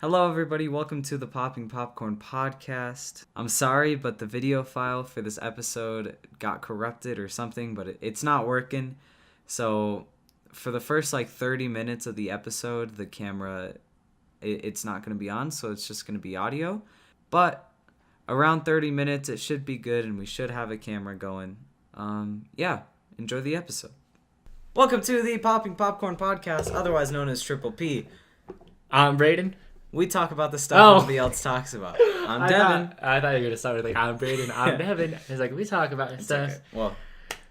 Hello, everybody. Welcome to the Popping Popcorn podcast. I'm sorry, but the video file for this episode got corrupted or something, but it's not working. So, for the first 30 minutes of the episode, the camera, it's not going to be on, so it's just going to be audio. But around 30 minutes, it should be good, and we should have a camera going. Enjoy the episode. Welcome to the Popping Popcorn podcast, otherwise known as Triple P. I'm Braden. We talk about the stuff nobody else talks about. I'm Devin. I thought you were going to start with I'm Braden. I'm Devin. It's like, we talk about stuff. Okay. Well,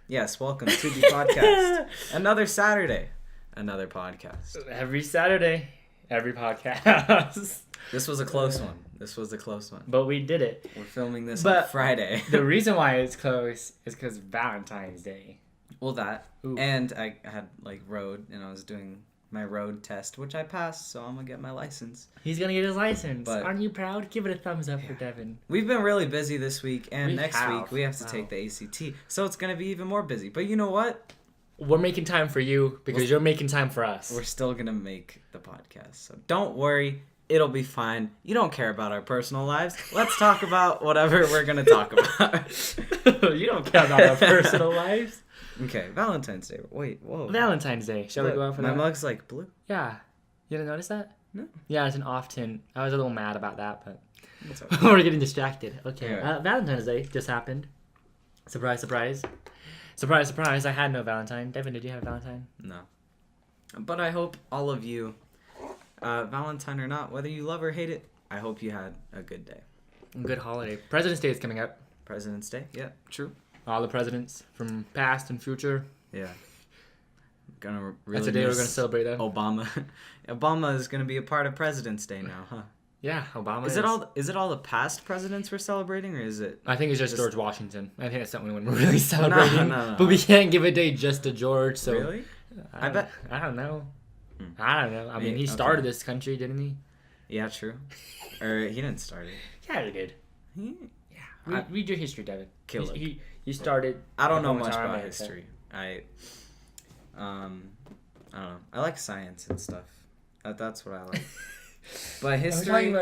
yes, welcome to the podcast. Another Saturday, another podcast. Every Saturday, every podcast. This was a close one. But we did it. We're filming this on Friday. The reason why it's close is because Valentine's Day. Well, that. Ooh. And I had road, and I was doing my road test, which I passed, so I'm gonna get my license. He's gonna get his license. But aren't you proud? Give it a thumbs up for Devin. We've been really busy this week, and next week we have to take the ACT, so it's gonna be even more busy. But you know what? We're making time for you because you're making time for us. We're still gonna make the podcast, so don't worry. It'll be fine. You don't care about our personal lives. Let's talk about whatever we're gonna talk about. You don't care about our personal lives. Okay, Valentine's Day. Wait, whoa. Valentine's Day. Shall we go out for that? My mug's blue. Yeah. You didn't notice that? No. Yeah, it's an off tint. I was a little mad about that, but okay. We're getting distracted. Okay. Yeah. Valentine's Day just happened. Surprise, surprise. Surprise, surprise. I had no Valentine. Devin, did you have a Valentine? No. But I hope all of you, Valentine or not, whether you love or hate it, I hope you had a good day. Good holiday. President's Day is coming up. President's Day? Yeah, true. All the presidents from past and future. Yeah. Gonna really That's the day we're going to celebrate them. Obama. Obama is going to be a part of President's Day now, huh? Yeah, Obama is. Is it all the past presidents we're celebrating, or is it... I think it's just George Washington. I think that's the only one we're really celebrating. No. But we can't give a day just to George, so... Really? I bet... I don't know. I mean, he started this country, didn't he? Yeah, true. Or he didn't start it. Yeah, he did. Yeah. Read your history, Devin. He started... I don't know much about history. I don't know. I like science and stuff. That's what I like. But history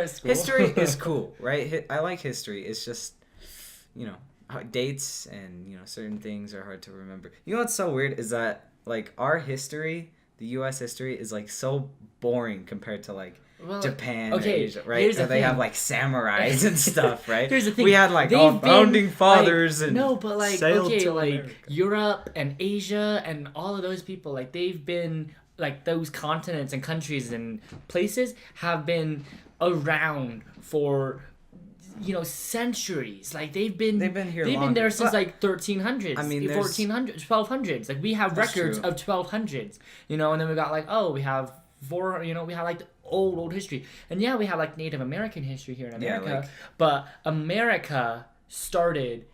is cool, right? I like history. It's just, dates and, certain things are hard to remember. You know what's so weird is that, our history, the U.S. history, is, so boring compared to, Japan and Asia, right? Where they have, samurais and stuff, right? Here's the thing. We had, all founding fathers and no, but, Europe and Asia and all of those people, they've been... those continents and countries and places have been around for centuries. They've been here. They've been there since 1300s. I mean, 1400s, 1200s. We have records of 1200s. And then we got we have we have the old history. And yeah, we have Native American history here in America. But America started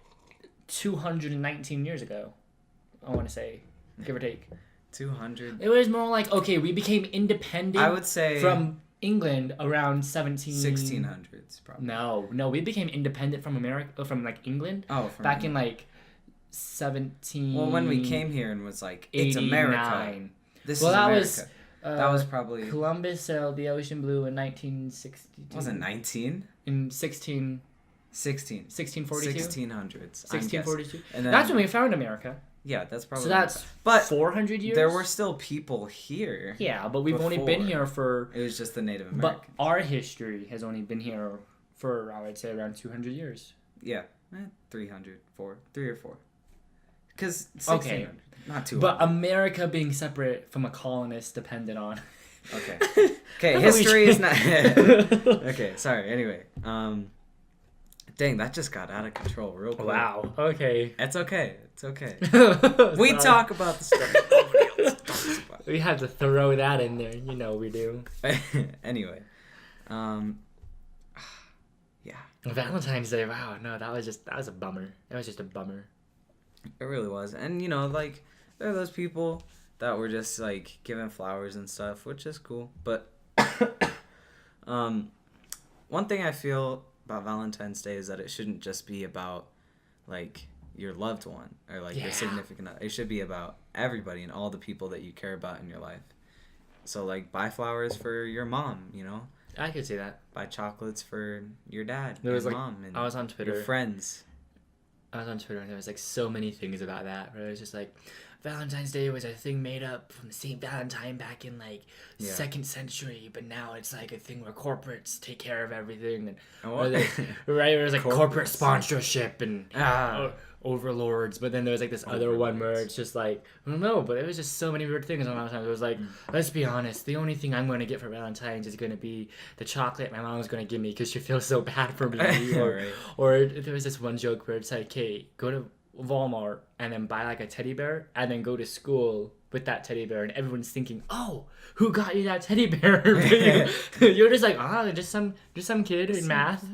219 years ago. I want to say, give or take. 200. It was more we became independent. I would say from England around 1600s probably. No, we became independent from America England. Oh, back in 17. Well, when we came here and was it's America. This is America. That was probably Columbus sailed the ocean blue in 1962. Was it 19? In 1642. 1600s. 1642. And that's when we found America. Yeah, that's probably... So that's 400 years? There were still people here. Yeah, but we've only been here for... It was just the Native Americans. But our history has only been here for, I would say, around 200 years. Yeah, 300, 3 or 4. Because 1600, not 200. But America being separate from a colonist depended on... Okay, history is not... Okay, sorry, anyway. Dang, that just got out of control real quick. Wow. Okay. It's okay. We talk about the stuff nobody else talks about. We have to throw that in there. We do. Anyway. Yeah. Valentine's Day. Wow. No, that was a bummer. That was just a bummer. It really was. And, there are those people that were just, giving flowers and stuff, which is cool. But one thing I feel about Valentine's Day is that it shouldn't just be about your loved one or your significant other. It should be about everybody and all the people that you care about in your life. So buy flowers for your mom, I could see that. Buy chocolates for your dad, there was your like, mom, and I was on Twitter. Your friends. I was on Twitter and there was like so many things about that. Where it was just like, Valentine's Day was a thing made up from Saint Valentine back in like 2nd century, but now it's like a thing where corporates take care of everything, and right, it was like corporate sponsorship and overlords. But then there was like this other one where it's just like, I don't know, but it was just so many weird things on Valentine's. It was like, let's be honest, the only thing I'm going to get for Valentine's is going to be the chocolate my mom's going to give me because she feels so bad for me. Or there was this one joke where it's like, hey, go to Walmart and then buy like a teddy bear and then go to school with that teddy bear, and everyone's thinking, oh, who got you that teddy bear? You're just like, just some kid in math.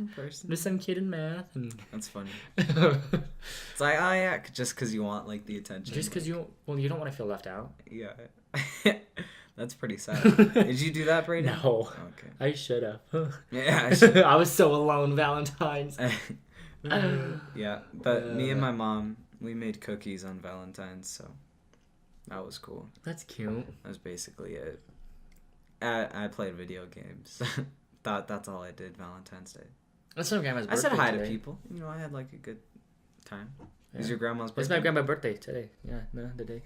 Just some kid in math. And that's funny. It's like, oh yeah, just because you want like the attention. Just because you don't want to feel left out. Yeah. That's pretty sad. Did you do that, Brady? No. Okay. I should have. Yeah, I should. I was so alone Valentine's. Yeah, but me and my mom, we made cookies on Valentine's, so that was cool. That's cute. That was basically it. I played video games. That's all I did Valentine's Day. That's my grandma's birthday. I said hi today. to people. You know, I had like a good time. Yeah. Is your grandma's birthday? It's my grandma's birthday today. Yeah, no, the day.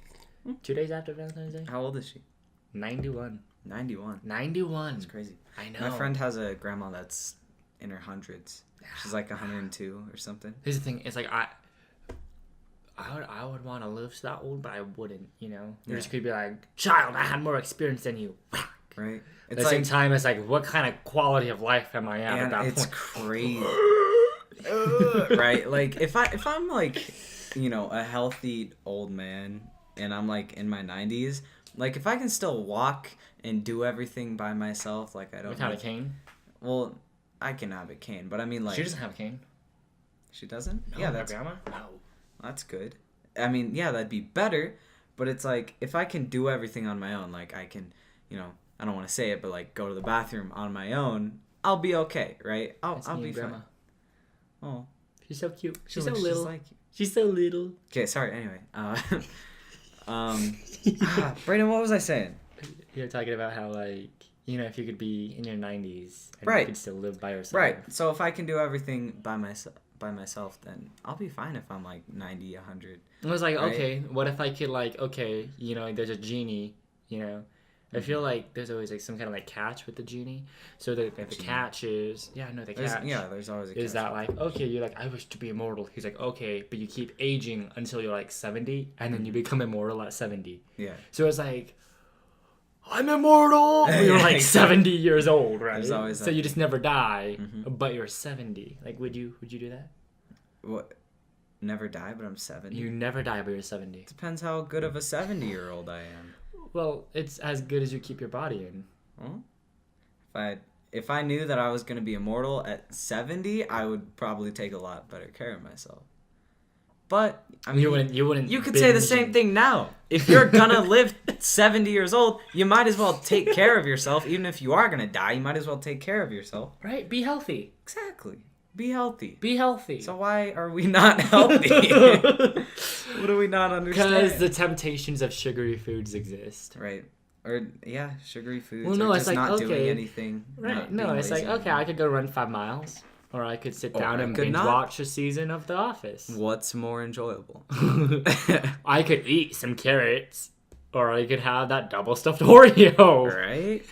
2 days after Valentine's Day. How old is she? 91. 91. 91. That's crazy. I know. My friend has a grandma that's in her hundreds. She's like 102 or something. Here's the thing. It's like I would want to live that old, but I wouldn't. You know, you just could be like, child, I had more experience than you. Right. At the same time, it's like, what kind of quality of life am I at that point? It's crazy. Right. Like if I'm like, you know, a healthy old man and I'm like in my 90s, like if I can still walk and do everything by myself, like I don't. Without a cane. Well, I can have a cane, but I mean like. She doesn't have a cane. She doesn't? No, yeah, that's grandma. No. That's good. I mean, yeah, that'd be better, but it's like if I can do everything on my own, like I can, you know, I don't want to say it, but like go to the bathroom on my own, I'll be okay, right? I'll be grandma. Fine. Oh, she's so cute. She's so little. Like she's so little. Okay, sorry. Anyway, Brayden, what was I saying? You're talking about how like, you know, if you could be in your 90s and right. you could still live by yourself. Right. So if I can do everything by myself, then I'll be fine if I'm like 90, 100. I was like, right? okay, what if I could like, okay, you know, there's a genie, you know. I feel like there's always like some kind of like catch with the genie. So the catch is, the catch. There's always a catch. Is that like, okay, you're like, I wish to be immortal. He's like, okay, but you keep aging until you're like 70 and then you become immortal at 70. Yeah. So it's like, I'm immortal. You're like 70 years old, right? There's always so you just never die, but you're 70. Like, would you do that? What? Never die, but I'm 70. You never die, but you're 70. Depends how good of a 70-year-old I am. Well, it's as good as you keep your body in. Well, if I knew that I was going to be immortal at 70, I would probably take a lot better care of myself. But I mean, you wouldn't. You could say the same thing now. If you're gonna live 70 years old, you might as well take care of yourself. Even if you are gonna die, you might as well take care of yourself. Right? Be healthy. Exactly. Be healthy. Be healthy. So why are we not healthy? What do we not understand? Because the temptations of sugary foods exist. Right. Or sugary foods. Well, no, or it's just like, not okay. doing anything. Right. No, it's like, okay, I could go run 5 miles. Or I could sit down and binge watch a season of The Office. What's more enjoyable? I could eat some carrots. Or I could have that double stuffed Oreo. Right?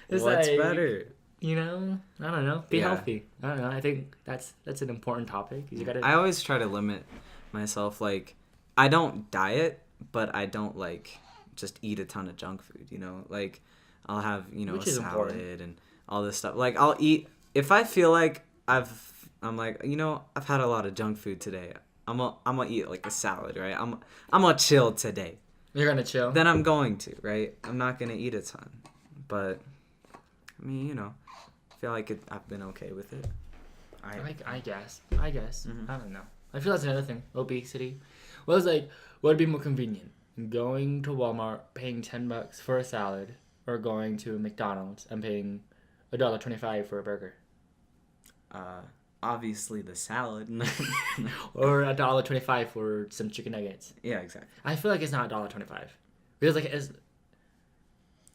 It's What's like, better? You know? I don't know. Be healthy. I don't know. I think that's an important topic. You gotta... I always try to limit myself. Like, I don't diet, but I don't, like, just eat a ton of junk food, you know? Like, I'll have, you know, a salad and all this stuff. Like, I'll eat... If I feel like I'm like, you know, I've had a lot of junk food today. I'm gonna eat like a salad, right? I'm gonna chill today. You're gonna chill? Then I'm going to, right? I'm not gonna eat a ton, but I mean, you know, I feel like I've been okay with it. I guess. Mm-hmm. I don't know. I feel that's another thing. Obesity. Well, it's like, what would be more convenient? Going to Walmart, paying $10 for a salad, or going to McDonald's and paying $1.25 for a burger? Obviously the salad. Or $1.25 for some chicken nuggets. Yeah, exactly. I feel like it's not $1.25 because like it's.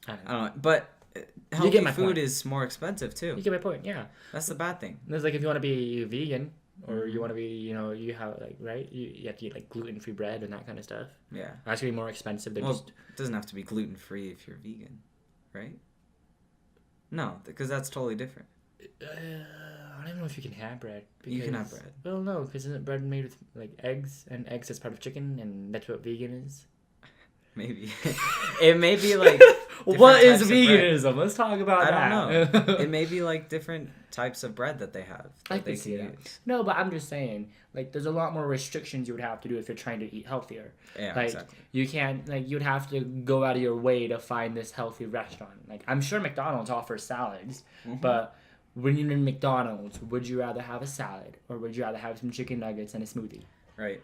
I don't know, but healthy food is more expensive too. You get my point, yeah. That's the bad thing. It's like if you want to be vegan, or you want to be, you have like, right? You have to eat like gluten-free bread and that kind of stuff. Yeah. That's going to be more expensive than it doesn't have to be gluten-free if you're vegan, right? No, because that's totally different. I don't even know if you can have bread. You can have bread. Well, no, because isn't bread made with like eggs, and eggs is part of chicken, and that's what vegan is? Maybe. It may be like... What is veganism? Let's talk about that. I don't know. It may be like different types of bread that they have. I can see that. No, but I'm just saying, like, there's a lot more restrictions you would have to do if you're trying to eat healthier. Yeah, like, exactly. You can't, like, you'd have to go out of your way to find this healthy restaurant. Like, I'm sure McDonald's offers salads, but when you're in McDonald's, would you rather have a salad or would you rather have some chicken nuggets and a smoothie? Right.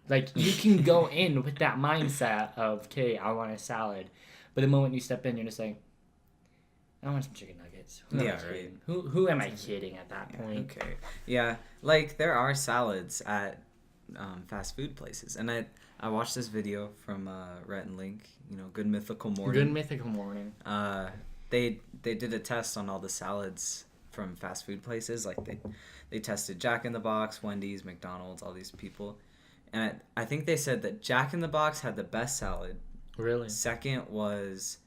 Like, you can go in with that mindset of, okay, I want a salad. But the moment you step in, you're just like, I want some chicken nuggets. Right. Who am I kidding at that point? Okay. Yeah, like there are salads at fast food places, and I watched this video from Rhett and Link. Good Mythical Morning. Good Mythical Morning. They did a test on all the salads from fast food places. Like they tested Jack in the Box, Wendy's, McDonald's, all these people, and I think they said that Jack in the Box had the best salad. Really? Second was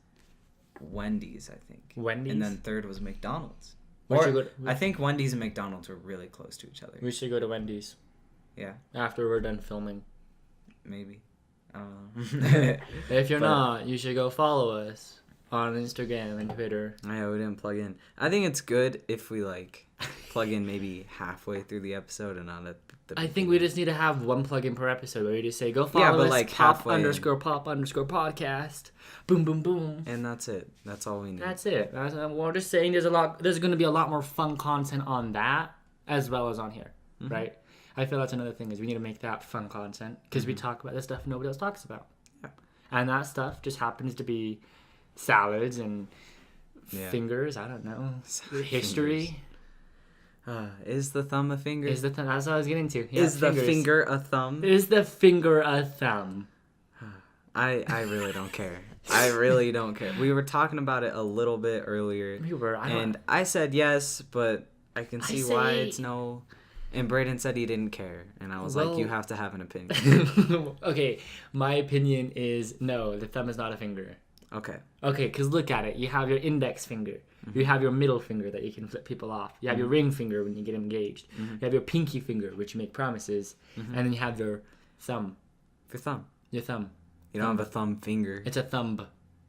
Wendy's, I think. Wendy's? And then third was McDonald's. I think Wendy's and McDonald's were really close to each other. We should go to Wendy's. Yeah. After we're done filming. Maybe. I don't know. If you're not, you should go follow us on Instagram and Twitter. Yeah, we didn't plug in. I think it's good if we, like, plug in maybe halfway through the episode and not at the beginning. I think we just need to have one plug-in per episode where we just say, go follow us, like pop_podcast, boom, boom, boom. And that's it. That's all we need. That's it. We're just saying there's going to be a lot more fun content on that as well as on here, right? I feel that's another thing is we need to make that fun content because we talk about the stuff nobody else talks about. Yeah. And that stuff just happens to be salads and fingers. I don't know. History. Is the thumb a finger? That's what I was getting to. Yeah, is the finger a thumb? Is the finger a thumb? I really don't care. I really don't care. We were talking about it a little bit earlier. We were. I said yes, but I can see why it's no. And Braden said he didn't care. And I was like, you have to have an opinion. Okay, my opinion is no, the thumb is not a finger. Okay, because look at it. You have your index finger. You have your middle finger that you can flip people off. You have your ring finger when you get engaged. You have your pinky finger, which you make promises. And then you have your thumb. Your thumb. Your thumb. You don't have a thumb finger. It's a thumb.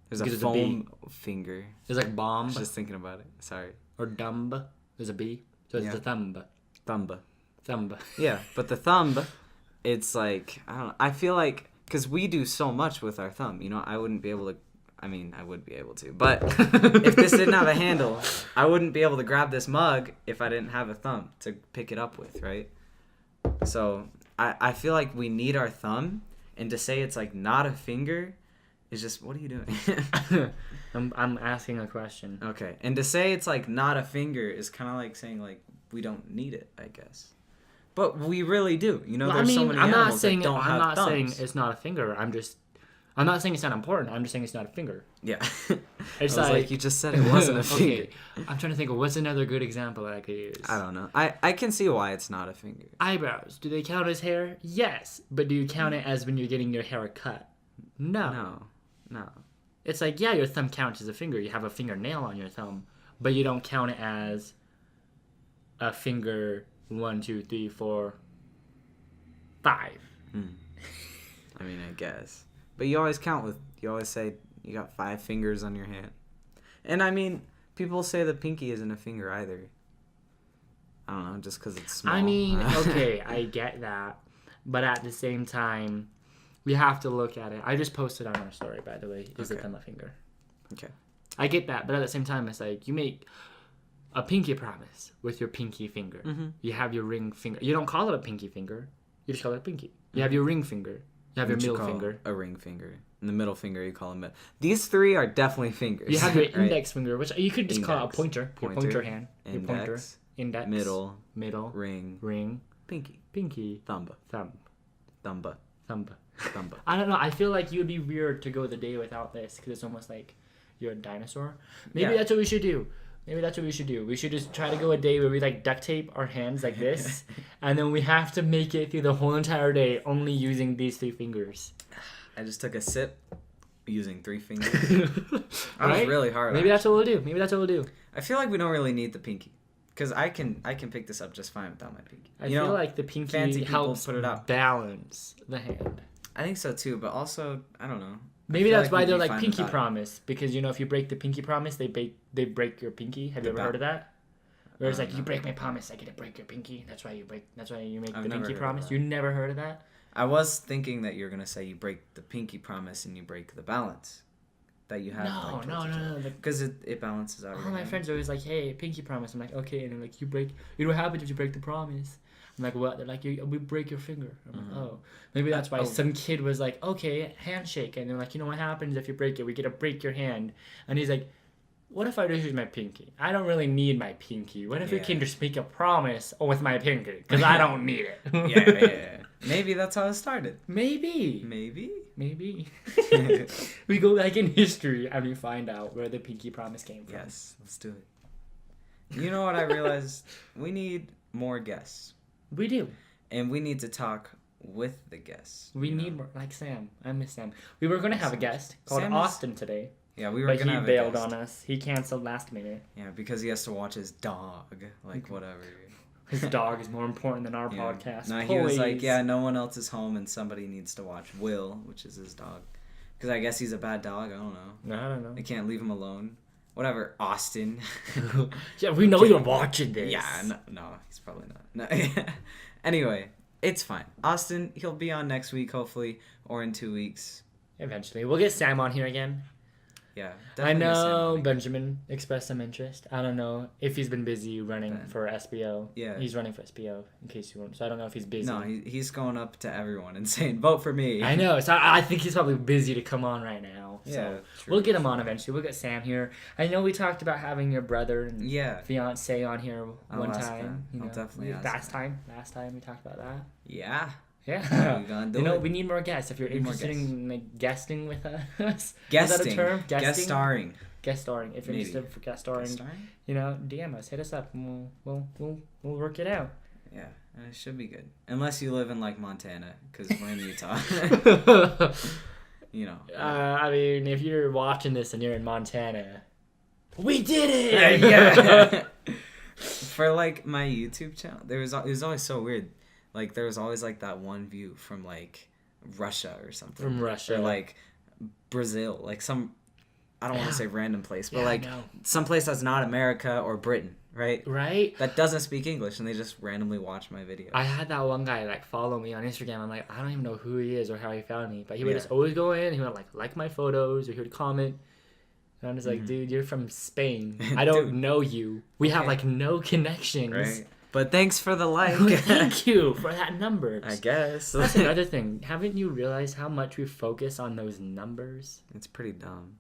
There's a foam finger. There's like bomb. I was just thinking about it. Sorry. Or dumb. There's a B. So it's a thumb. Thumb. Yeah, but the thumb, it's like, I don't know. I feel like, because we do so much with our thumb, I wouldn't be able to. I mean, I would be able to, but if this didn't have a handle, I wouldn't be able to grab this mug if I didn't have a thumb to pick it up with, right? So I feel like we need our thumb, and to say it's like not a finger is just, what are you doing? I'm asking a question. Okay, and to say it's like not a finger is kind of like saying like we don't need it, I guess. But we really do. There's so many animals that don't have thumbs. I'm not saying it's not a finger. I'm not saying it's not important. I'm just saying it's not a finger. Yeah. It's like you just said it wasn't a finger. Okay. I'm trying to think of what's another good example that I could use. I don't know. I can see why it's not a finger. Eyebrows. Do they count as hair? Yes. But do you count it as when you're getting your hair cut? No. It's like, yeah, your thumb counts as a finger. You have a fingernail on your thumb. But you don't count it as a finger 1, 2, 3, 4, 5. I mean, I guess. But you always you always say you got 5 fingers on your hand. And I mean, people say the pinky isn't a finger either. I don't know, just because it's small. I mean, okay, I get that. But at the same time, we have to look at it. I just posted on our story, by the way, is the thumb a finger? Okay. I get that, but at the same time, it's like you make a pinky promise with your pinky finger. You have your ring finger. You don't call it a pinky finger. You just call it a pinky. You have your ring finger. You have your middle finger. A ring finger. And the middle finger, you call them. These 3 are definitely fingers. You have your index finger, which you could just call it a pointer. Your pointer hand. Your pointer. Index. Middle. Ring. Pinky. Thumb. I don't know. I feel like you would be weird to go the day without this because it's almost like you're a dinosaur. Maybe that's what we should do. We should just try to go a day where we like duct tape our hands like this, and then we have to make it through the whole entire day only using these 3 fingers. I just took a sip using 3 fingers. That was really hard. Maybe that's what we'll do. I feel like we don't really need the pinky, because I can pick this up just fine without my pinky. I feel like the pinky helps put it up. balance the hand. I think so too, but also I don't know. Maybe that's why they're like pinky promise, because if you break the pinky promise, they break your pinky. Have you ever heard of that? Where it's like, you break my promise, I get to break your pinky. That's why you make the pinky promise. You never heard of that? I was thinking that you're gonna say you break the pinky promise and you break the balance that you have. No. Because it balances out. All my friends are always like, "Hey, pinky promise." I'm like, "Okay," and they're like, what happens if you break the promise?" I'm like, "What?" They're like, we break your finger. I'm like, "Oh." Maybe that's why some kid was like, "Okay, handshake." And they're like, "What happens if you break it? We get to break your hand." And he's like, "What if I just use my pinky? I don't really need my pinky. What if we can just make a promise with my pinky? Because I don't need it." Yeah. Maybe that's how it started. Maybe. We go back in history and we find out where the pinky promise came from. Yes, let's do it. You know what I realized? We need more guests. We do. And we need to talk with the guests. We need more, like Sam. I miss Sam. We were going to have a guest called Austin today. Yeah, we were going to have a guest. But he bailed on us. He canceled last minute. Yeah, because he has to watch his dog. Like, whatever. His dog is more important than our podcast. No, he was like, no one else is home and somebody needs to watch Will, which is his dog. Because I guess he's a bad dog. I don't know. No, I don't know. They can't leave him alone. Whatever, Austin. Yeah, we know you're watching this. Yeah, no, he's probably not. No. Anyway, it's fine. Austin, he'll be on next week, hopefully, or in 2 weeks. Eventually. We'll get Sam on here again. Yeah, I know Benjamin expressed some interest. I don't know if he's been busy running for SBO. Yeah. He's running for SBO, in case you weren't. So I don't know if he's busy. No, he's going up to everyone and saying, vote for me. I know. So I think he's probably busy to come on right now. So yeah, we'll get him on eventually. We'll get Sam here. I know we talked about having your brother and fiance on here one time. I'll definitely ask him. Last time we talked about that. Yeah. Yeah. We need more guests. If you're interested in like, guesting with us. Guesting. Is that a term? Guest starring. If you're interested for guest starring, DM us, hit us up, and we'll work it out. Yeah, it should be good. Unless you live in like Montana, because we're in Utah. I mean, if you're watching this and you're in Montana, we did it. Yeah. For like my YouTube channel, it was always so weird. Like, there was always, like, that one view from, like, Russia or something. From Russia. Or, like, Brazil. Like, I don't want to say random place, but, some place that's not America or Britain, right? Right. That doesn't speak English, and they just randomly watch my video. I had that one guy, like, follow me on Instagram. I'm like, I don't even know who he is or how he found me. But he would just always go in, he would, like my photos, or he would comment. And I'm just like, dude, you're from Spain. I don't know you. We have, like, no connections. Right. But thanks for the like. Thank you for that number. I guess. That's another thing. Haven't you realized how much we focus on those numbers? It's pretty dumb.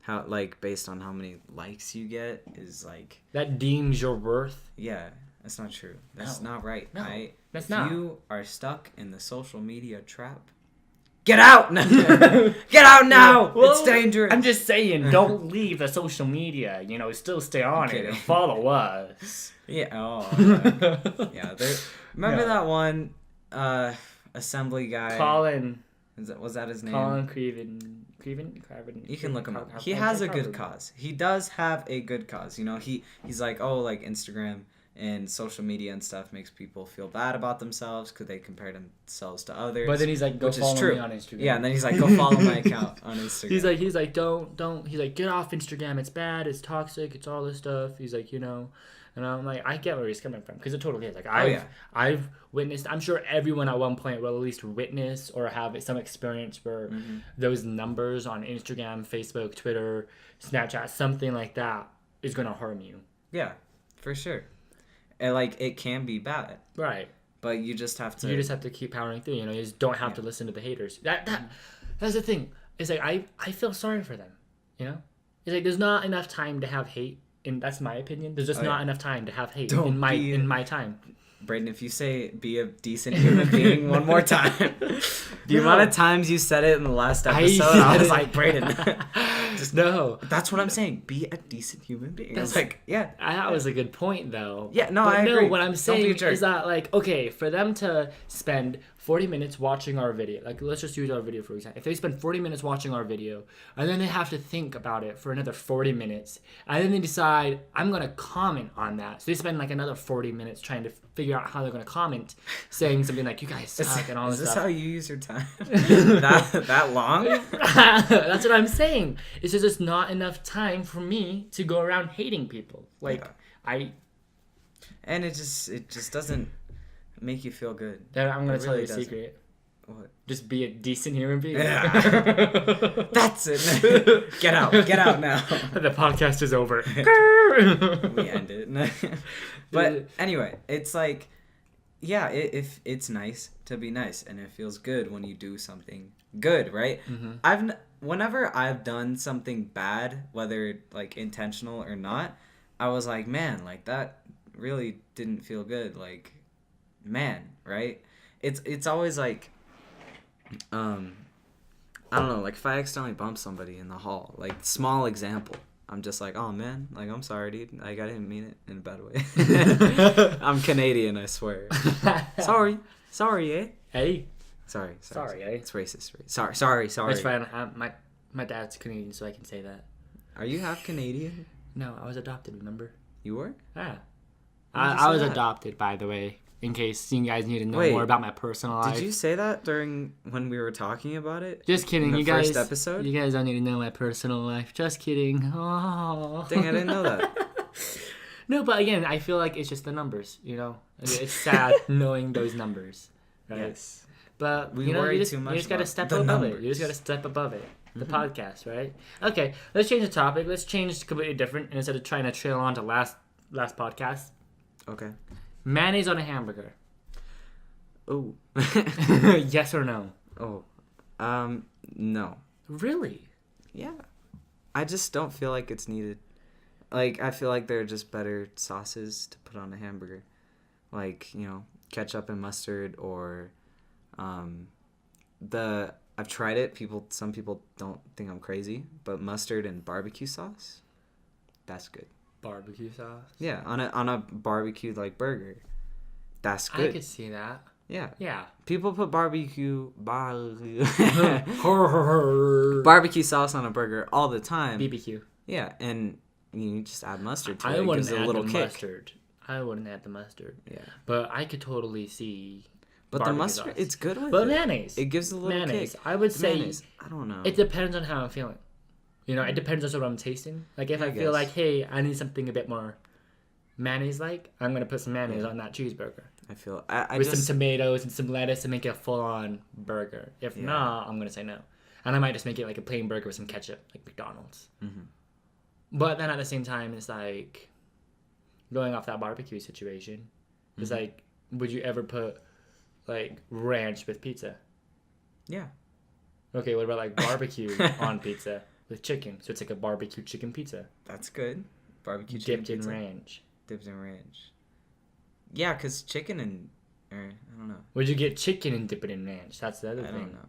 How, like, based on how many likes you get is, like... That deems your worth? Yeah, that's not true. That's not right. No, that's not. If you are stuck in the social media trap, get out! Get out now! Well, it's dangerous. I'm just saying, don't leave the social media. Still stay on it and follow us. Yeah. Yeah. Remember that one assembly guy? Colin. Was that his name? Colin Creven. You can look him up. He has a good cause. He does have a good cause. He's like, like Instagram and social media and stuff makes people feel bad about themselves because they compare themselves to others. But then he's like, go follow me on Instagram. Yeah, and then he's like, go follow my account on Instagram. He's like, don't. He's like, get off Instagram. It's bad. It's toxic. It's all this stuff. He's like, And I'm like, I get where he's coming from, because it totally is. Like, I've witnessed. I'm sure everyone at one point will at least witness or have some experience where those numbers on Instagram, Facebook, Twitter, Snapchat, something like that is gonna harm you. Yeah, for sure. And like, it can be bad, right? But you just have to. You just have to keep powering through. You just don't have to listen to the haters. That's the thing. It's like I feel sorry for them. It's like there's not enough time to have hate. And that's my opinion. There's just not enough time to have hate in my time. Braden, if you say be a decent human being one more time, the amount of times you said it in the last episode, I was like, Braden, just No. That's what I'm saying. Be a decent human being. That's like, yeah. That was a good point, though. Yeah, no, I agree. No, what I'm saying is that, like, okay, for them to spend 40 minutes watching our video, like, let's just use our video for example. If they spend 40 minutes watching our video, and then they have to think about it for another 40 minutes, and then they decide, I'm going to comment on that. So they spend, like, another 40 minutes trying to figure out how they're going to comment, saying something like, you guys suck and all this stuff. Is this how you use your time? that long? That's what I'm saying. It's just not enough time for me to go around hating people. Like, yeah. And it just doesn't make you feel good. Then I'm going to tell you a secret. What? Just be a decent human being. Yeah. That's it. Get out now. The podcast is over. We end it. But anyway, it's like, yeah, if it's nice to be nice, and it feels good when you do something good, right? Mm-hmm. Whenever I've done something bad, whether like intentional or not, I was like, man, like that really didn't feel good. Like, man, right? It's always like, I don't know, like if I accidentally bump somebody in the hall, like small example, I'm just like, oh man, like I'm sorry, dude. Like I didn't mean it in a bad way. I'm Canadian, I swear. Sorry, eh? Hey. Sorry, eh? It's racist. Sorry. It's fine. My dad's Canadian, so I can say that. Are you half Canadian? No, I was adopted, remember? You were? Yeah. I was adopted, by the way, in case you guys need to know more about my personal life. Did you say that when we were talking about it? Just kidding. In the first episode? You guys don't need to know my personal life. Just kidding. Oh. Dang, I didn't know that. No, but again, I feel like it's just the numbers, you know? It's sad knowing those numbers, right? Yes. But you just got to step above it. You just got to step above it. The podcast, right? Okay, let's change the topic. Let's change completely different. And instead of trying to trail on to last podcast. Okay. Mayonnaise on a hamburger. Oh. Yes or no? Oh. No. Really? Yeah. I just don't feel like it's needed. Like, I feel like there are just better sauces to put on a hamburger. Like, you know, ketchup and mustard or I've tried it. Some people don't think I'm crazy, but mustard and barbecue sauce, that's good. Barbecue sauce? Yeah, on a barbecue like burger, that's good. I could see that. Yeah. Yeah. People put barbecue sauce on a burger all the time. BBQ. Yeah, and you just add mustard to it. I wouldn't add the kick. Mustard. I wouldn't add the mustard. Yeah. But I could totally see. But the mustard, sauce. It's good with but it. Mayonnaise. It gives a little kick. I would say. Mayonnaise. I don't know. It depends on how I'm feeling. You know, it depends on what I'm tasting. Like, if I feel like, hey, I need something a bit more mayonnaise-like, I'm going to put some mayonnaise on that cheeseburger. I feel... With some tomatoes and some lettuce to make it a full-on burger. If not, I'm going to say no. And I might just make it like a plain burger with some ketchup, like McDonald's. Mm-hmm. But then at the same time, it's like... Going off that barbecue situation, it's like, would you ever put, like, ranch with pizza? Yeah. Okay, what about like barbecue on pizza with chicken? So it's like a barbecue chicken pizza. That's good. Barbecue chicken dipped in ranch. Dipped in ranch. Yeah, because chicken and... I don't know. Would you get chicken and dip it in ranch? That's the other thing. I don't know.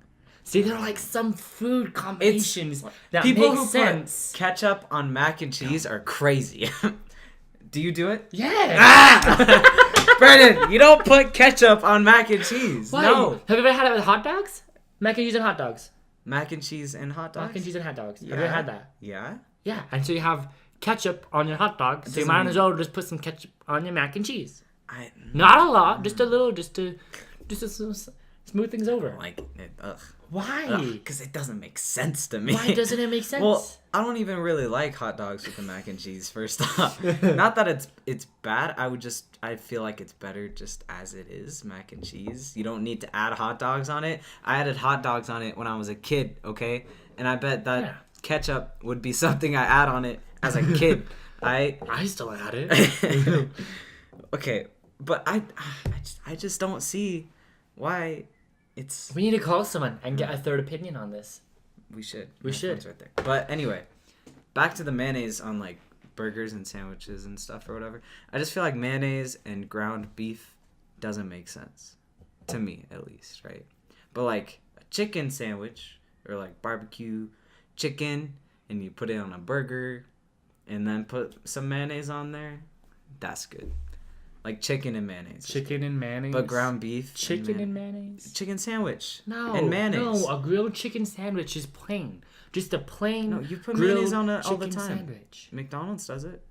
See, there are like some food combinations that people make who sense. Put ketchup on mac and cheese are crazy. Do you do it? Yeah. Brandon, you don't put ketchup on mac and cheese. Why? No. Have you ever had it with hot dogs? Mac and cheese and hot dogs. Mac and cheese and hot dogs? Mac and cheese and hot dogs. Yeah. Have you ever had that? Yeah. Yeah, and so you have ketchup on your hot dog, so you might as well just put some ketchup on your mac and cheese. Not a lot, just a little, just to smooth things over. Like it. Ugh. Why? Because it doesn't make sense to me. Why doesn't it make sense? Well, I don't even really like hot dogs with the mac and cheese. First off, not that it's bad. I feel like it's better just as it is, mac and cheese. You don't need to add hot dogs on it. I added hot dogs on it when I was a kid, okay, and I bet that ketchup would be something I add on it as a kid. I still add it. Okay, but I just don't see why. We need to call someone and get a third opinion on this. We should. We should. Right there. But anyway, back to the mayonnaise on like burgers and sandwiches and stuff or whatever. I just feel like mayonnaise and ground beef doesn't make sense. To me, at least, right? But like a chicken sandwich or like barbecue chicken and you put it on a burger, and then put some mayonnaise on there. That's good. Like chicken and mayonnaise. Chicken and mayonnaise. But ground beef. Chicken and mayonnaise. Chicken sandwich. No. And mayonnaise. No, a grilled chicken sandwich is plain. Just a plain. No, you put mayonnaise on it all the time. Sandwich. McDonald's does it.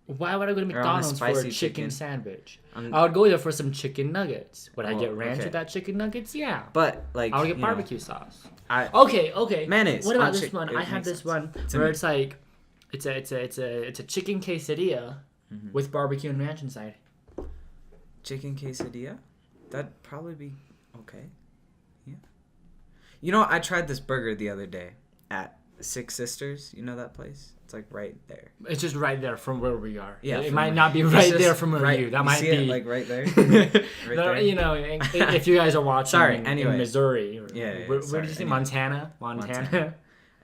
Why would I go to McDonald's for a chicken sandwich? I would go there for some chicken nuggets. Would I get ranch with that chicken nuggets? Yeah. But like, I would get barbecue sauce. Okay. Mayonnaise. What about this one? I had this one where it's like, it's a chicken quesadilla with barbecue and ranch inside. Chicken quesadilla? That'd probably be okay. Yeah. You know, I tried this burger the other day at Six Sisters. You know that place? It's like right there. It's just right there from where we are. Yeah. It might not be right there from where you. That might be it, like right there. Right there. You know, if you guys are watching in Missouri. Where did you say? Montana?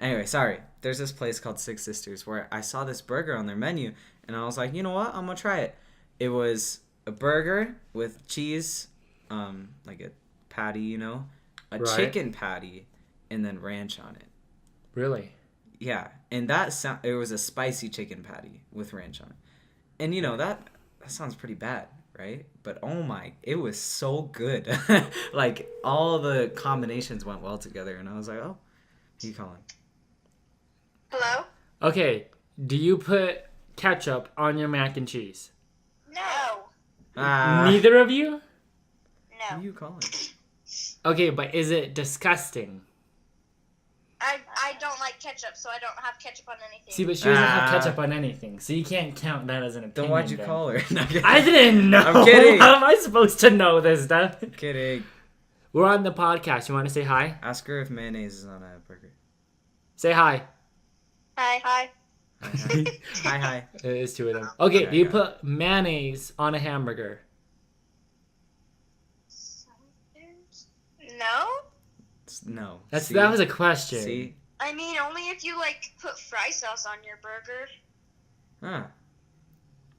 Anyway, sorry. There's this place called Six Sisters where I saw this burger on their menu, and I was like, you know what? I'm gonna try it. It was a burger with cheese, like a patty, you know, a chicken patty, and then ranch on it. Really? Yeah, and it was a spicy chicken patty with ranch on it, and you know that sounds pretty bad, right? But oh my, it was so good. Like all the combinations went well together, and I was like, oh, who you calling? Hello? Okay, do you put ketchup on your mac and cheese? No. Neither of you? No. Who you calling? Okay, but is it disgusting? I don't like ketchup, so I don't have ketchup on anything. See, but she doesn't have ketchup on anything, so you can't count that as an opinion. Then why'd you call her? I didn't know. I'm kidding. How am I supposed to know this stuff? Kidding. We're on the podcast. You want to say hi? Ask her if mayonnaise is on a burger. Say hi. Hi. Hi. Hi. It's two of them. Okay, do you put mayonnaise on a hamburger? No. No. That was a question. See? I mean, only if you like put fry sauce on your burger. Huh.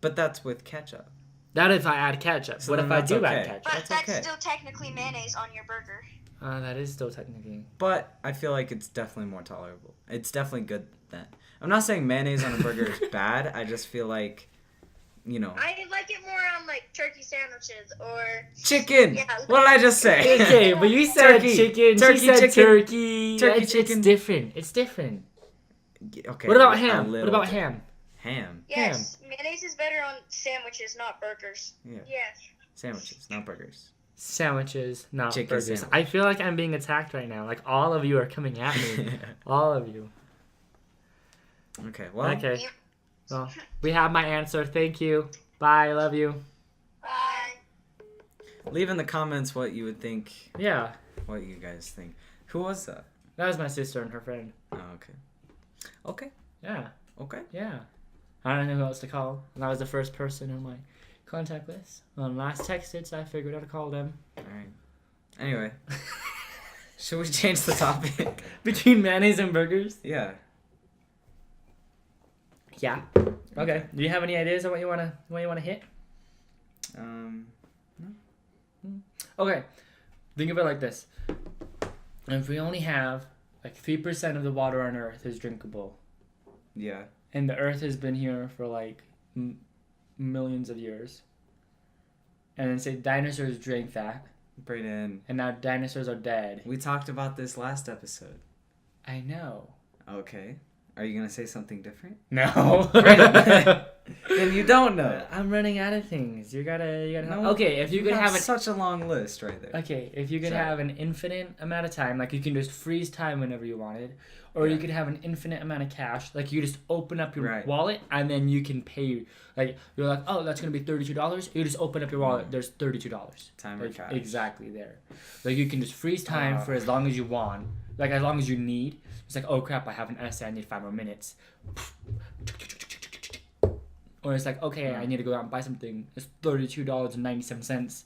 But that's with ketchup. That if I add ketchup. So what if I do add ketchup? But that's still technically mayonnaise on your burger. That is still technically. But I feel like it's definitely more tolerable. It's definitely good then. I'm not saying mayonnaise on a burger is bad. I just feel like, you know. I like it more on like turkey sandwiches or chicken. Yeah, what did I just say? Okay, but you said chicken. Turkey, she said chicken. Turkey. Chicken. It's different. It's different. Okay. What about ham? What about ham? Ham. Yes, mayonnaise is better on sandwiches, not burgers. Yeah. Yes. Sandwiches, not burgers. Sandwiches, not chicken burgers. Sandwich. I feel like I'm being attacked right now. Like all of you are coming at me. All of you. Okay. Well. Okay. Well, we have my answer. Thank you. Bye. Love you. Bye. Leave in the comments what you would think. Yeah. What you guys think. Who was that? That was my sister and her friend. Oh, okay. Okay. Yeah. Okay. Yeah. I don't know who else to call. And that was the first person on my contact list. When last texted, so I figured out to call them. All right. Anyway. Should we change the topic? Between mayonnaise and burgers? Yeah. Yeah. Okay. Do you have any ideas on what you wanna hit? No. Okay. Think of it like this. If we only have like 3% of the water on Earth is drinkable. Yeah. And the Earth has been here for like millions of years. And then say dinosaurs drank that. Brayden. And now dinosaurs are dead. We talked about this last episode. I know. Okay. Are you gonna say something different? No. Then you don't know. I'm running out of things. You gotta. No, okay, if you could have such a long list right there. Okay, if you could have an infinite amount of time, like you can just freeze time whenever you wanted, or you could have an infinite amount of cash, like you just open up your wallet and then you can pay. Like you're like, oh, that's gonna be $32. You just open up your wallet. There's $32. Time or cash. Exactly there. Like you can just freeze time for as long as you want, like as long as you need. It's like, oh crap, I have an essay, I need 5 more minutes. Or it's like, okay, I need to go out and buy something. It's $32.97.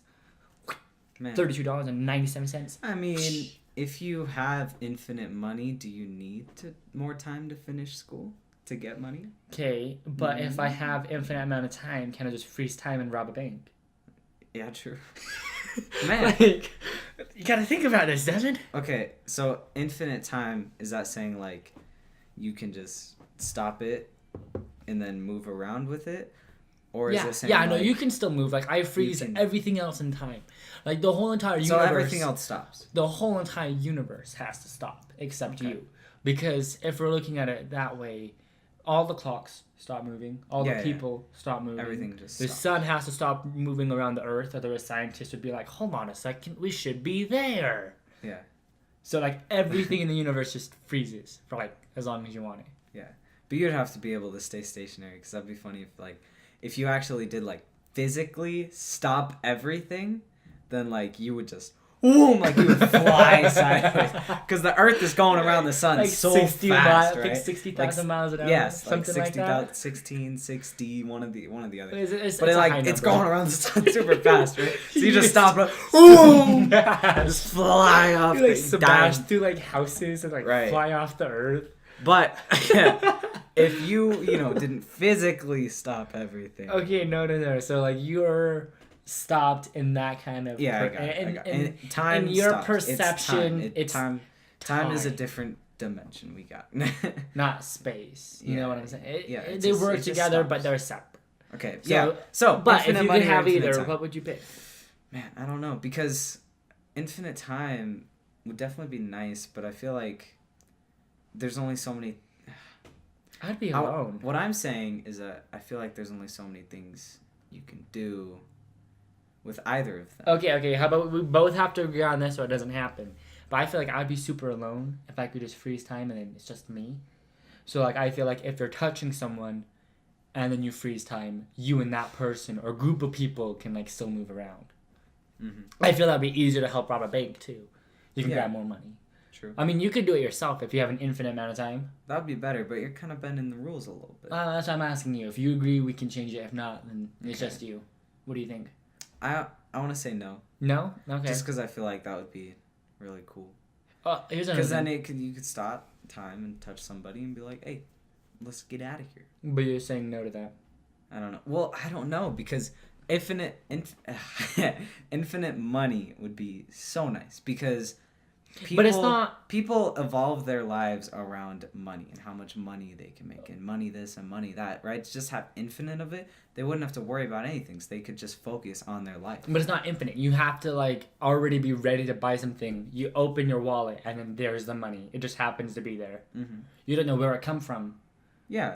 Man. $32.97. I mean, if you have infinite money, do you need more time to finish school to get money? Okay, but if I have infinite amount of time, can I just freeze time and rob a bank? Yeah, true. Man. Like, you gotta think about this, Devin. Okay, so infinite time, is that saying like you can just stop it and then move around with it? Or is it saying no, you can still move. Like, I freeze everything else in time. Like, the whole entire universe... So everything else stops? The whole entire universe has to stop, except you. Because if we're looking at it that way, all the clocks stop moving. All the people stop moving. Everything just stops. The sun has to stop moving around the Earth, otherwise scientists would be like, hold on a second, we should be there. Yeah. So, like, everything in the universe just freezes for, like, as long as you want it. Yeah. But you'd have to be able to stay stationary, because that'd be funny if, like... If you actually did, like, physically stop everything, then, like, you would just, boom, like, you would fly sideways. Because the Earth is going around the sun like so fast, right? Like 60,000 miles an hour? Yes, something like 60,000, like that? 16, 60, one of the other. It's it's going around the sun super fast, right? So you just stop, and, boom, just fly off. You, like, smash through, like, houses and, like, fly off the Earth. But if you didn't physically stop everything. Okay, no. So, like, you're stopped in that kind of... Yeah, I got it. And time in your stops. perception, it's time. Time is a different dimension we got. Not space. You know what I'm saying? They just, work together, but they're separate. Okay, So, but if you could have either, what would you pick? Man, I don't know. Because infinite time would definitely be nice, but I feel like... There's only so many... I'd be alone. What I'm saying is that I feel like there's only so many things you can do with either of them. Okay. How about we both have to agree on this or it doesn't happen? But I feel like I'd be super alone if I could just freeze time and then it's just me. So, like, I feel like if you're touching someone and then you freeze time, you and that person or group of people can, like, still move around. Mm-hmm. I feel that'd be easier to help rob a bank, too. You can grab more money. True. I mean, you could do it yourself if you have an infinite amount of time. That would be better, but you're kind of bending the rules a little bit. That's why I'm asking you. If you agree, we can change it. If not, then it's just you. What do you think? I want to say no. No? Okay. Just because I feel like that would be really cool. Here's because then you could stop time and touch somebody and be like, hey, let's get out of here. But you're saying no to that. I don't know. Well, I don't know because infinite money would be so nice because but it's not... people evolve their lives around money and how much money they can make and money this and money that, right? To just have infinite of it, they wouldn't have to worry about anything. So they could just focus on their life. But it's not infinite. You have to like already be ready to buy something. You open your wallet and then there's the money. It just happens to be there. Mm-hmm. You don't know where it come from. Yeah.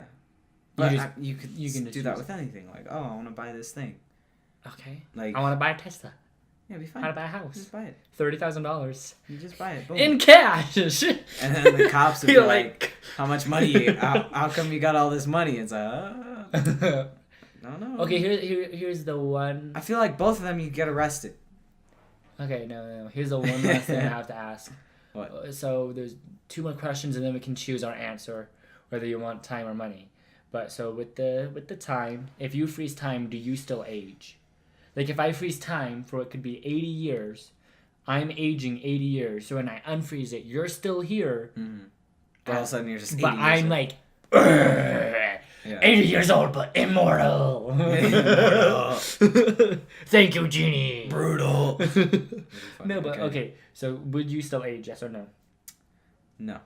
But you can just do that with anything. Like, oh, I want to buy this thing. Okay. Like I want to buy a Tesla. Yeah, it'd be fine. How to buy a house? Just buy it. $30,000. You just buy it. Boom. In cash. And then the cops would be like, "How much money? How come you got all this money?" It's like, I don't know. Okay, here's the one. I feel like both of them you get arrested. Okay, no. Here's the one last thing I have to ask. What? So there's 2 more questions, and then we can choose our answer, whether you want time or money. But so with the time, if you freeze time, do you still age? Like, if I freeze time for what could be 80 years, I'm aging 80 years. So when I unfreeze it, you're still here. Mm-hmm. But all of a sudden, you're just 80 But years I'm old. like, 80 years old, but immortal. Thank you, Genie. Brutal. No, but okay. So would you still age, yes or no? No.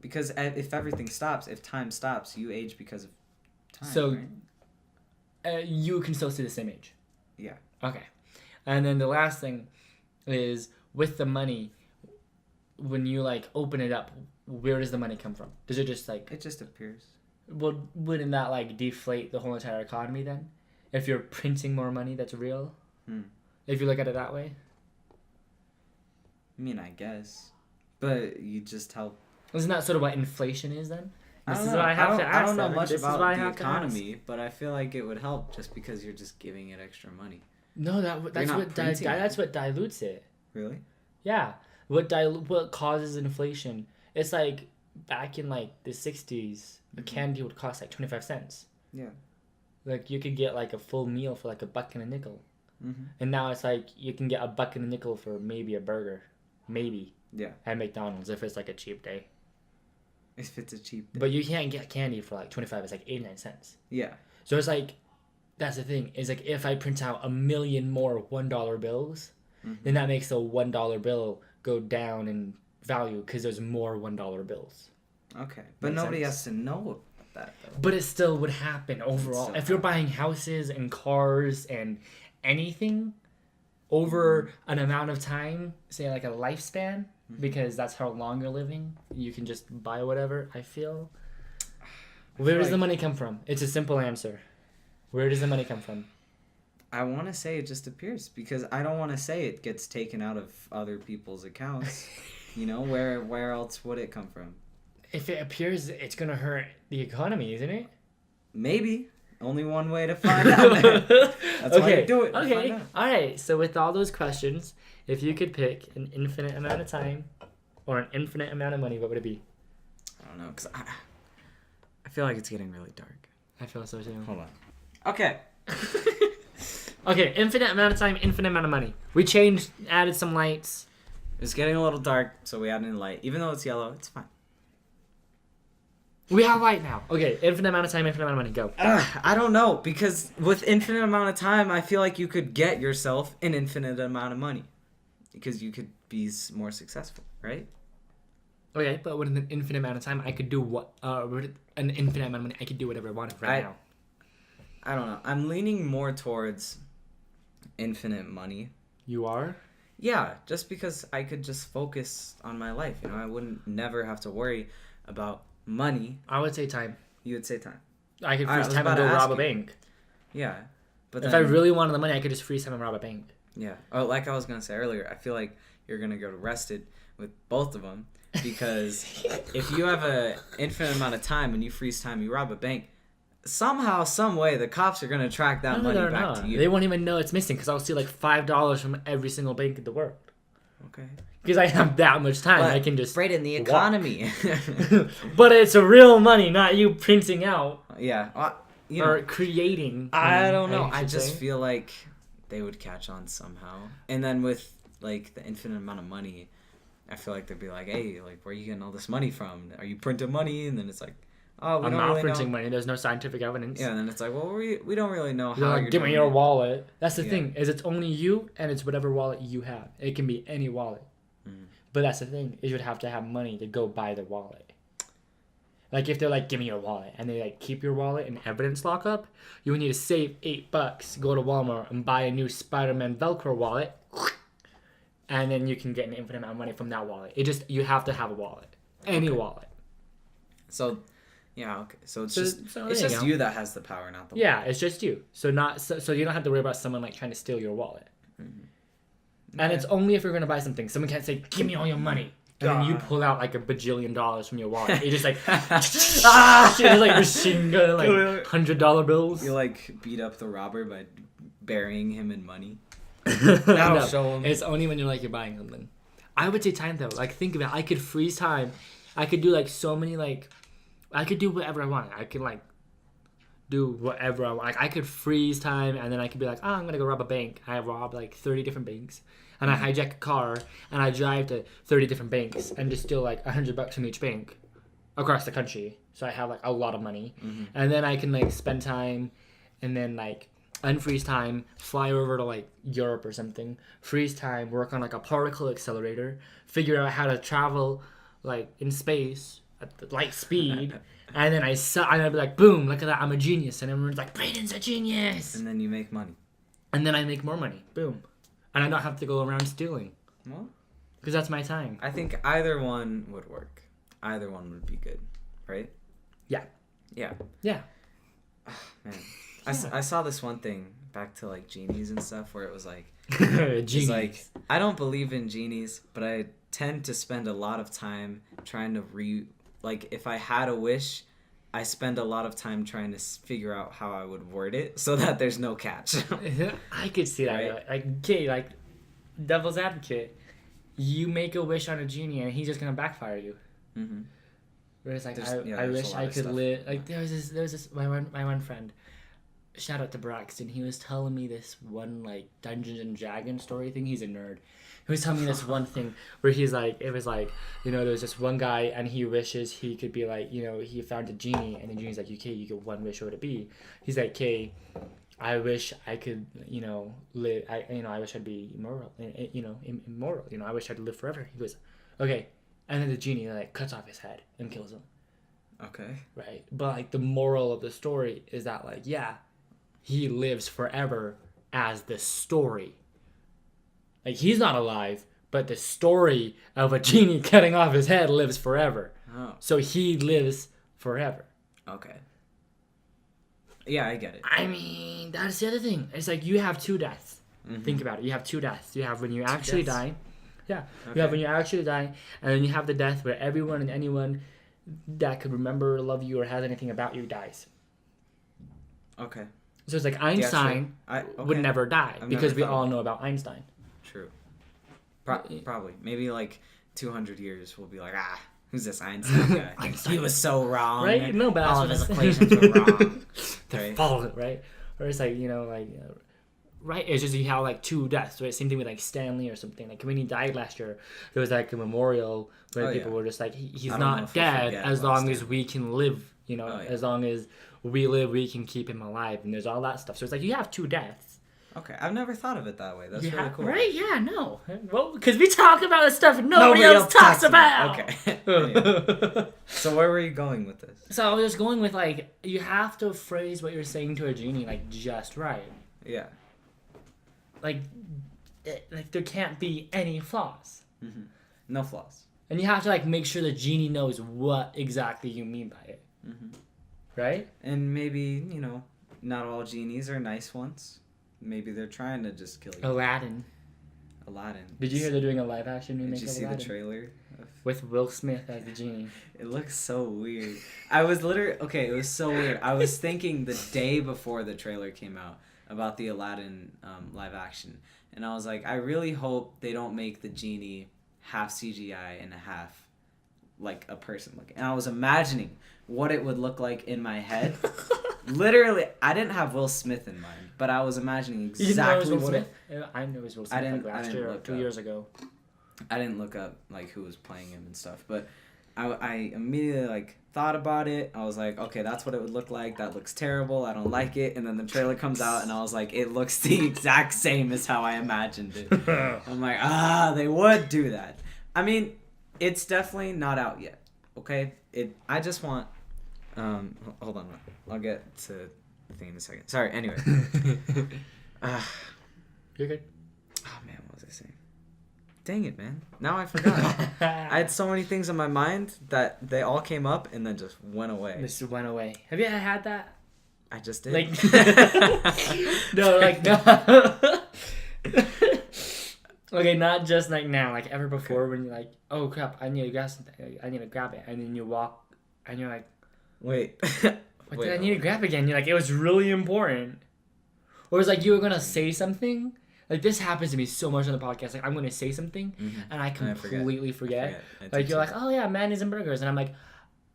Because if everything stops, if time stops, you age because of time, so, right? You can still stay the same age. Yeah. Okay. And then the last thing is with the money, when you like open it up, where does the money come from? Does it just like... It just appears. Well, wouldn't that like deflate the whole entire economy then? If you're printing more money that's real? If you look at it that way? I mean, I guess. But you just help... Isn't that sort of what inflation is then? I don't know much about the economy, but I feel like it would help just because you're just giving it extra money. No, that's what dilutes it. Really? Yeah. What causes inflation? It's like back in like the 60s, a candy would cost like 25 cents. Yeah. Like you could get like a full meal for like $1.50. Mm-hmm. And now it's like you can get $1.50 for maybe a burger. Maybe. Yeah. At McDonald's if it's like a cheap day. If it's a cheap day. But you can't get candy for like 25. It's like 89 cents. Yeah. So it's like, that's the thing. Is like if I print out 1 million more $1 bills, then that makes the $1 bill go down in value because there's more $1 bills. Okay, but nobody has to know about that, though. But it still would happen overall. If you're buying houses and cars and anything over an amount of time, say like a lifespan, because that's how long you're living, you can just buy whatever, I feel. Where does the money come from? It's a simple answer. Where does the money come from? I want to say it just appears, because I don't want to say it gets taken out of other people's accounts. Where else would it come from? If it appears, it's going to hurt the economy, isn't it? Maybe. Only one way to find out. That's why you do it. Okay. All right. So with all those questions, if you could pick an infinite amount of time or an infinite amount of money, what would it be? I don't know, because I feel like it's getting really dark. I feel so too. Hold on. Okay. Okay, infinite amount of time, infinite amount of money. We changed, added some lights. It's getting a little dark, so we added in light. Even though it's yellow, it's fine. We have light now. Okay, infinite amount of time, infinite amount of money. Go. I don't know, because with infinite amount of time, I feel like you could get yourself an infinite amount of money. Because you could be more successful, right? Okay, but with an infinite amount of time, I could do what? With an infinite amount of money, I could do whatever I wanted now. I don't know. I'm leaning more towards infinite money. You are? Yeah, just because I could just focus on my life. I wouldn't never have to worry about money. I would say time. You would say time. I could freeze time and go rob a bank. Yeah. But if I really wanted the money, I could just freeze time and rob a bank. Yeah. Oh, like I was going to say earlier, I feel like you're going to get arrested with both of them. Because if you have an infinite amount of time and you freeze time, you rob a bank, somehow, some way, the cops are going to track that money back to you. They won't even know it's missing because I'll see like $5 from every single bank in the world. Okay. Because I have that much time. But I can just right in the economy. But it's a real money, not you printing out. Yeah. Or creating. I don't know. I just feel like they would catch on somehow. And then with like the infinite amount of money, I feel like they'd be like, hey, like, where are you getting all this money from? Are you printing money? And then it's like, oh, I'm not printing money. There's no scientific evidence. Yeah, and then it's like, well, we don't really know how you're doing give me your wallet. That's the thing, is it's only you, and it's whatever wallet you have. It can be any wallet. Mm. But that's the thing, is you'd have to have money to go buy the wallet. Like, if they're like, give me your wallet, and they like keep your wallet in evidence lockup, you would need to save $8, go to Walmart, and buy a new Spider-Man Velcro wallet, and then you can get an infinite amount of money from that wallet. You have to have a wallet. Any wallet. So... yeah, okay. So it's just you that has the power, not the wallet. Yeah, it's just you. So you don't have to worry about someone like trying to steal your wallet. Mm-hmm. Okay. And it's only if you're gonna buy something. Someone can't say, "Give me all your money," and then you pull out like $1 bajillion from your wallet. You're just like, it's like machine gun, like $100 bills. You like beat up the robber by burying him in money. That'll show him. It's only when you're buying something. I would say time though. Like think of it. I could freeze time. I could do like so many like. I could do whatever I want. I could do whatever I want. Like I could freeze time, and then I could be like, I'm gonna go rob a bank. I rob like 30 different banks, and I hijack a car, and I drive to 30 different banks, and just steal like $100 from each bank, across the country. So I have like a lot of money, and then I can like spend time, and then like unfreeze time, fly over to like Europe or something, freeze time, work on like a particle accelerator, figure out how to travel like in space at the light speed, and then I'd be like, boom, look at that, I'm a genius, and everyone's like, Brayden's a genius, and then you make money, and then I make more money, boom, and I don't have to go around stealing, well, because that's my time. I think either one would work. Either one would be good, right? Yeah. Oh, man, I saw this one thing back to like genies and stuff where it was like, genies. Like I don't believe in genies, but I tend to spend a lot of time trying to like if I had a wish, I spend a lot of time trying to figure out how I would word it so that there's no catch. I could see that. Right? Like devil's advocate, you make a wish on a genie and he's just gonna backfire you. Mm-hmm. Whereas like I wish I could live. Like there was this my one friend. Shout out to Braxton. He was telling me this one like Dungeons and Dragons story thing. He's a nerd. He was telling me this one thing where he's like, it was like, there was this one guy and he wishes he could be like, he found a genie and the genie's like, okay, you get one wish, what would it be? He's like, okay, I wish I could, live. I wish I'd be immortal. Immortal. I wish I'd live forever. He goes, okay, and then the genie like cuts off his head and kills him. Okay. Right? But, like, the moral of the story is that, like, yeah, he lives forever as the story. Like, he's not alive, but the story of a genie cutting off his head lives forever. Oh. So he lives forever. Okay. Yeah, I get it. I mean, that's the other thing. It's like you have two deaths. Mm-hmm. Think about it. You have two deaths. You have when you actually die. Yeah. Okay. You have when you actually die, and then you have the death where everyone and anyone that could remember, love you, or has anything about you dies. Okay. So it's like Einstein would never die because we all know about Einstein. True. Probably. Maybe like 200 years we'll be like, who's this Einstein guy? Einstein. He was so wrong. Right? No, but all of his equations were wrong. They're false, right? Or it's like, right? It's just you have like two deaths, right? Same thing with like Stanley or something. Like when he died last year, there was like a memorial where people were just like, he's not dead as long as we can live, as long as we live, we can keep him alive. And there's all that stuff. So it's like you have two deaths. Okay, I've never thought of it that way. That's really cool. Right? Yeah, no. Well, because we talk about the stuff nobody else talks about. Okay. Anyway. So where were you going with this? So I was just going with, like, you have to phrase what you're saying to a genie, like, just right. Yeah. Like there can't be any flaws. Mm-hmm. No flaws. And you have to, like, make sure the genie knows what exactly you mean by it. Mm-hmm. Right? And maybe, not all genies are nice ones. Maybe they're trying to just kill you. Aladdin. Did you hear they're doing a live action remake of Aladdin? Did you see the trailer? With Will Smith as the genie. It looks so weird. I was literally... Okay, it was so weird. I was thinking the day before the trailer came out about the Aladdin live action. And I was like, I really hope they don't make the genie half CGI and half like a person looking. And I was imagining what it would look like in my head. Literally, I didn't have Will Smith in mind, but I was imagining exactly what it... I knew it was Will Smith last year or 2 years ago. I didn't look up like who was playing him and stuff, but I immediately like thought about it. I was like, okay, that's what it would look like. That looks terrible. I don't like it. And then the trailer comes out, and I was like, it looks the exact same as how I imagined it. I'm like, they would do that. I mean, it's definitely not out yet. Okay, I just want. Hold on. I'll get to the thing in a second. Sorry. Anyway. You're good. Oh man, what was I saying? Dang it, man. Now I forgot. I had so many things in my mind that they all came up and then just went away. This went away. Have you ever had that? I just did. Like, no. Okay, not just like now, like ever before when you're like, oh crap, I need to grab something. I need to grab it. And then you walk and you're like, wait. What did I need to grab again? You're like, it was really important. Or it's like you were going to say something. Like, this happens to me so much on the podcast. Like, I'm going to say something, and I completely forget. Like, you're like, oh, yeah, mayonnaise and burgers. And I'm like,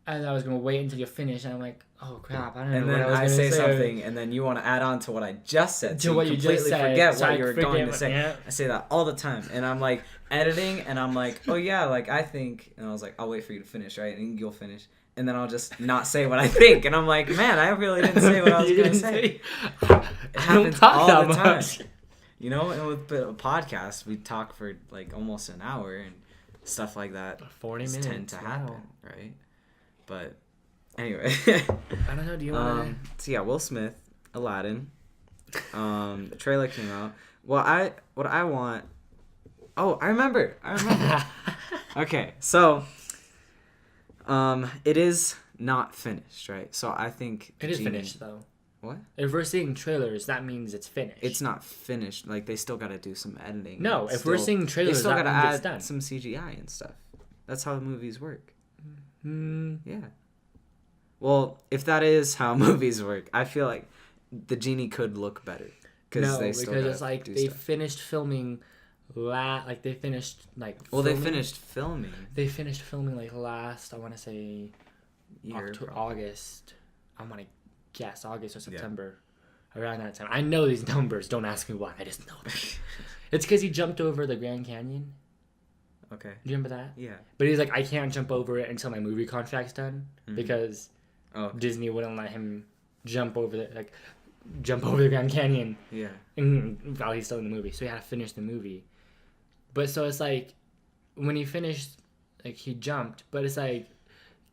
and I was going to wait until you finish. And I'm like, oh, crap, I don't know what I was going to say. And then I say something, and then you want to add on to what I just said. To what you just said. Forget what you were going to say. Yeah. I say that all the time. And I'm, like, editing, and I'm like, oh, yeah, like, I think. And I was like, I'll wait for you to finish, right? And you'll finish. And then I'll just not say what I think. And I'm like, man, I really didn't say what I was going to say. It happens all the time. And with a podcast, we talk for like almost an hour and stuff like that. 40 minutes tend to happen, right? But anyway. I don't know. Do you want to? So yeah, Will Smith, Aladdin. The trailer came out. What I want. Oh, I remember. Okay, so. It is not finished, right? So I think it is finished though. What? If we're seeing trailers, that means it's finished. It's not finished. Like they still got to do some editing. No, if we're seeing trailers, they still got to add done. some CGI and stuff. That's how movies work. Yeah. Well, if that is how movies work, I feel like the genie could look better because it's like they finished filming. They finished they finished filming. They finished filming like last, I want to say, August. I want to guess August or September, around that time. I know these numbers. Don't ask me why. I just know them. It's because he jumped over the Grand Canyon. Okay. Do you remember that? Yeah. But he's like, I can't jump over it until my movie contract's done because Disney wouldn't let him jump over the Grand Canyon. Yeah. While he's still in the movie, so he had to finish the movie. But so it's like, when he finished, like he jumped, but it's like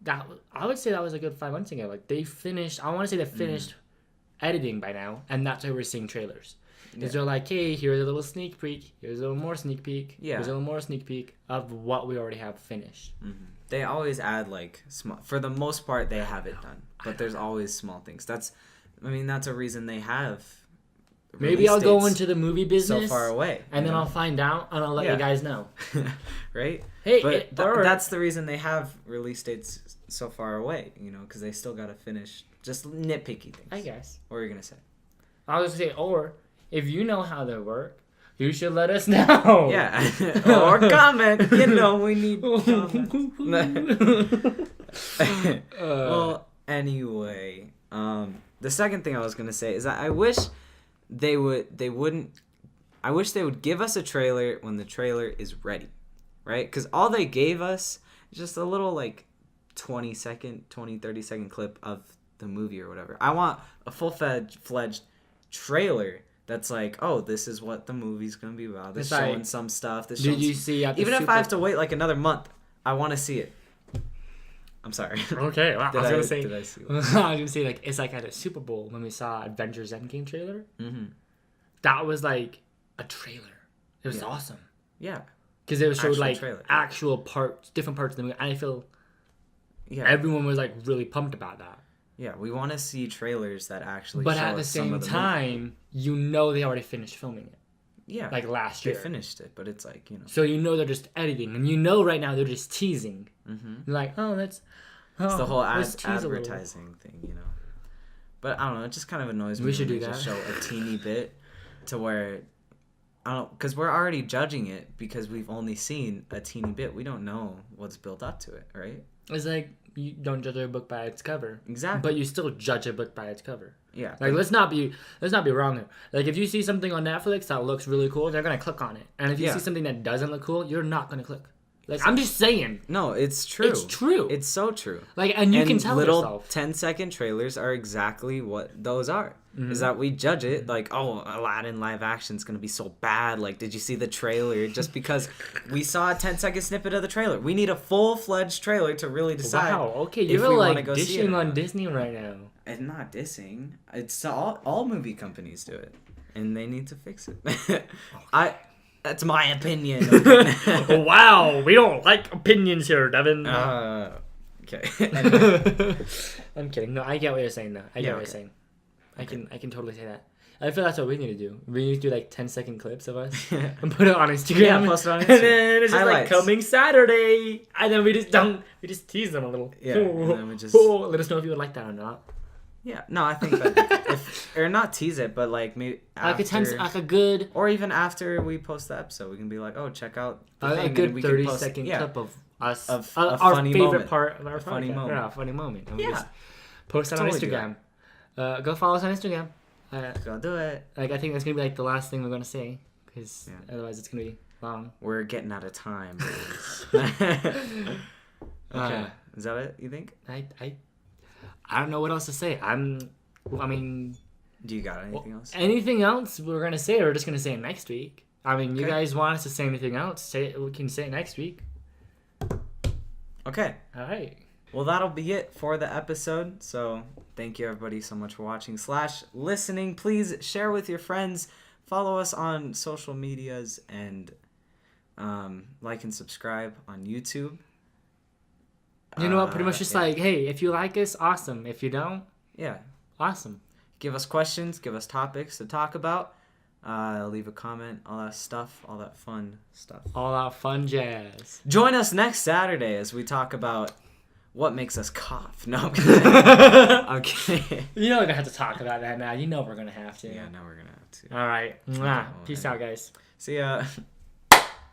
I would say that was a good 5 months ago. Like they finished. I want to say they finished editing by now, and that's why we're seeing trailers. Because they're like, hey, here's a little sneak peek. Here's a little more sneak peek. Yeah. Here's a little more sneak peek of what we already have finished. Mm-hmm. They always add like small. For the most part, they have it done, but there's always small things. That's a reason they have. Maybe I'll go into the movie business so far away, and then I'll find out and I'll let you guys know. Right? Hey, but that's the reason they have release dates so far away. Because they still gotta finish just nitpicky things. I guess. What were you gonna say? I was gonna say, or if you know how they work, you should let us know. Yeah, or comment. We need comments. Well, anyway, the second thing I was gonna say is that I wish they would give us a trailer when the trailer is ready, right? Because all they gave us is just a little like 30 second clip of the movie or whatever. I want a full-fledged trailer that's like, oh, this is what the movie's gonna be about. This showing like, some stuff. This did you see? Even if I have to wait like another month, I want to see it. I'm sorry. Okay, well, I was gonna say like it's like at a Super Bowl when we saw Avengers Endgame trailer. Mm-hmm. That was like a trailer. It was awesome. Yeah, because it showed like actual parts, different parts of the movie. And I feel everyone was like really pumped about that. Yeah, we want to see trailers that actually. But show at the same time, they already finished filming it. Yeah, like last year they finished it, but it's like So they're just editing, and right now they're just teasing. Mm-hmm. Like, it's the whole advertising thing, But I don't know, it just kind of annoys me. We should do that. Just show a teeny bit to where because we're already judging it because we've only seen a teeny bit. We don't know what's built up to it, right? It's like you don't judge a book by its cover. Exactly. But you still judge a book by its cover. Yeah. Like let's not be wrong here. Like if you see something on Netflix that looks really cool, they're gonna click on it. And if you see something that doesn't look cool, you're not gonna click. Like I'm just saying. No, it's true. It's true. It's so true. Like and you can tell little yourself. 10-second trailers are exactly what those are. Mm-hmm. Is that we judge it like, oh, Aladdin live action is gonna be so bad. Like, did you see the trailer? Just because we saw a 10-second snippet of the trailer, we need a full-fledged trailer to really decide. Wow. Okay, you're like dishing on Disney right now. And not dissing. It's all movie companies do it, and they need to fix it. Okay. That's my opinion. Wow, we don't like opinions here, Devin. Okay. I'm kidding. No, I get what you're saying. Though I get what you're saying. I can totally say that. I feel that's what we need to do. We need to do like 10-second clips of us and put it on Instagram. Yeah, post it on Instagram. And then it's just like coming Saturday, and then we just tease them a little. Yeah. And then we just let us know if you would like that or not. Yeah, no, I think that or not tease it, but like maybe after, like a good, or even after we post the episode, we can be like, oh, check out a good 30-second clip of us of our funny favorite moment. Part of our funny podcast. moment. Yeah, funny moment. And we just post that on Instagram. Go follow us on Instagram. Go do it. Like I think that's gonna be like the last thing we're gonna say because otherwise it's gonna be long. We're getting out of time. Okay, is that it? You think? I don't know what else to say. I mean... Do you got anything else? Anything else we're going to say, or we're just going to say it next week? I mean, you guys want us to say anything else, we can say it next week. Okay. All right. Well, that'll be it for the episode. So, thank you everybody so much for watching / listening. Please share with your friends. Follow us on social medias and like and subscribe on YouTube. You know what? Pretty much just like, hey, if you like us, awesome. If you don't, awesome. Give us questions. Give us topics to talk about. Leave a comment. All that stuff. All that fun stuff. All that fun jazz. Join us next Saturday as we talk about what makes us cough. No, I'm kidding. Okay. You know we're going to have to talk about that now. You know we're going to have to. Yeah, now we're going to have to. All right. Mwah. Peace out, guys. See ya.